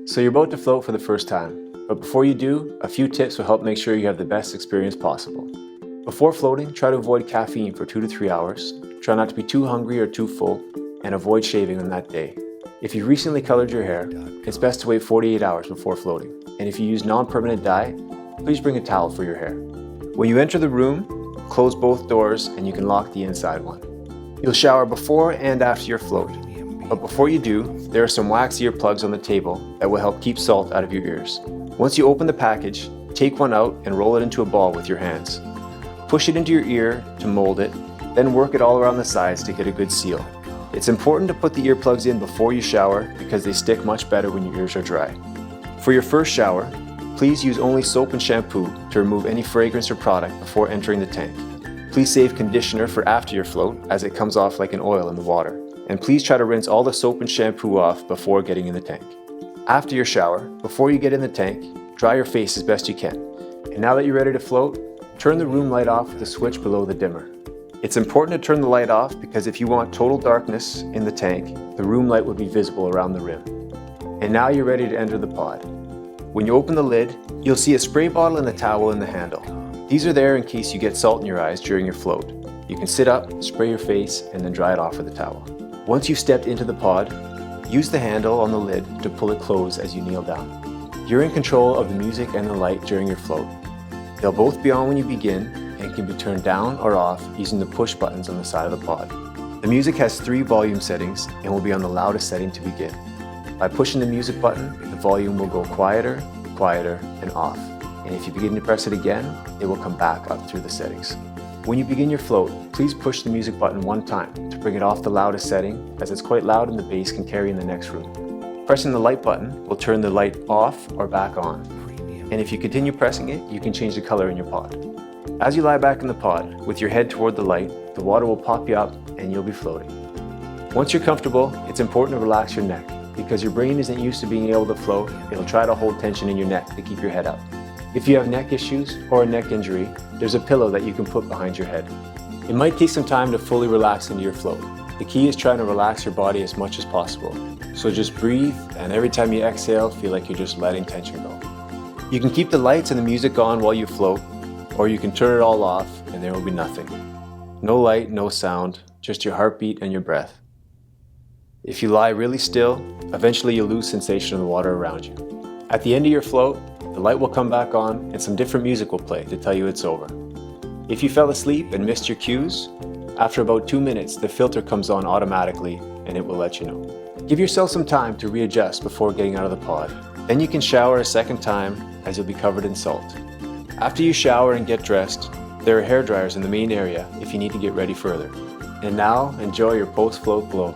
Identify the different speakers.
Speaker 1: So you're about to float for the first time, but before you do, a few tips will help make sure you have the best experience possible. Before floating, try to avoid caffeine for 2 to 3 hours, try not to be too hungry or too full, and avoid shaving on that day. If you've recently colored your hair, it's best to wait 48 hours before floating, and if you use non-permanent dye, please bring a towel for your hair. When you enter the room, close both doors and you can lock the inside one. You'll shower before and after your float. But before you do, there are some wax earplugs on the table that will help keep salt out of your ears. Once you open the package, take one out and roll it into a ball with your hands. Push it into your ear to mold it, then work it all around the sides to get a good seal. It's important to put the earplugs in before you shower because they stick much better when your ears are dry. For your first shower, please use only soap and shampoo to remove any fragrance or product before entering the tank. Please save conditioner for after your float as it comes off like an oil in the water. And please try to rinse all the soap and shampoo off before getting in the tank. After your shower, before you get in the tank, dry your face as best you can. And now that you're ready to float, turn the room light off with the switch below the dimmer. It's important to turn the light off because if you want total darkness in the tank, the room light would be visible around the rim. And now you're ready to enter the pod. When you open the lid, you'll see a spray bottle and a towel in the handle. These are there in case you get salt in your eyes during your float. You can sit up, spray your face, and then dry it off with a towel. Once you've stepped into the pod, use the handle on the lid to pull it closed as you kneel down. You're in control of the music and the light during your float. They'll both be on when you begin and can be turned down or off using the push buttons on the side of the pod. The music has 3 volume settings and will be on the loudest setting to begin. By pushing the music button, the volume will go quieter, quieter, and off. And if you begin to press it again, it will come back up through the settings. When you begin your float, please push the music button one time to bring it off the loudest setting as it's quite loud and the bass can carry in the next room. Pressing the light button will turn the light off or back on. And if you continue pressing it, you can change the color in your pod. As you lie back in the pod with your head toward the light, the water will pop you up and you'll be floating. Once you're comfortable, it's important to relax your neck because your brain isn't used to being able to float. It'll try to hold tension in your neck to keep your head up. If you have neck issues or a neck injury, there's a pillow that you can put behind your head. It might take some time to fully relax into your float. The key is trying to relax your body as much as possible. So just breathe, and every time you exhale, feel like you're just letting tension go. You can keep the lights and the music on while you float, or you can turn it all off and there will be nothing. No light, no sound, just your heartbeat and your breath. If you lie really still, eventually you'll lose sensation of the water around you. At the end of your float, the light will come back on and some different music will play to tell you it's over. If you fell asleep and missed your cues, after about 2 minutes the filter comes on automatically and it will let you know. Give yourself some time to readjust before getting out of the pod. Then you can shower a second time as you'll be covered in salt. After you shower and get dressed, there are hairdryers in the main area if you need to get ready further. And now enjoy your post-float glow.